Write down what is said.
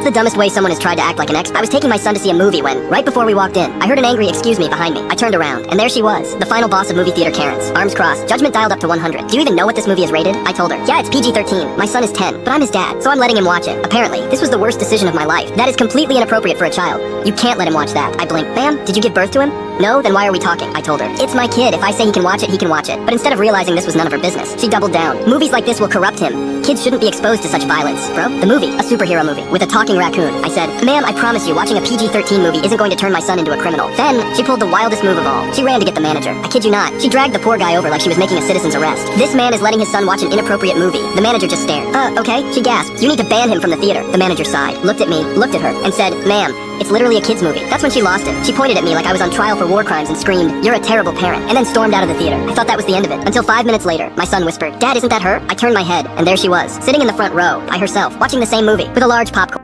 the dumbest way someone has tried to act like an ex. I was taking my son to see a movie when, right before we walked in, I heard an angry "excuse me" behind me. I turned around, and there she was, the final boss of movie theater Karens. Arms crossed, judgment dialed up to 100. Do you even know what this movie is rated? I told her. Yeah, it's PG-13. My son is 10, but I'm his dad, so I'm letting him watch it. Apparently, this was the worst decision of my life. That is completely inappropriate for a child. You can't let him watch that. I blinked. Ma'am, did you give birth to him? No, then why are we talking? I told her. It's my kid. If I say he can watch it, he can watch it. But instead of realizing this was none of her business, she doubled down. Movies like this will corrupt him. Kids shouldn't be exposed to such violence. Bro, the movie, a superhero movie, with a talking raccoon. I said, ma'am, I promise you, watching a PG-13 movie isn't going to turn my son into a criminal. Then, she pulled the wildest move of all. She ran to get the manager. I kid you not. She dragged the poor guy over like she was making a citizen's arrest. This man is letting his son watch an inappropriate movie. The manager just stared. Okay, she gasped. You need to ban him from the theater. The manager sighed, looked at me, looked at her, and said, ma'am, it's literally a kid's movie. That's when she lost it. She pointed at me like I was on trial for war crimes and screamed, you're a terrible parent, and then stormed out of the theater. I thought that was the end of it. Until 5 minutes later, my son whispered, Dad, isn't that her? I turned my head, and there she was, sitting in the front row, by herself, watching the same movie, with a large popcorn.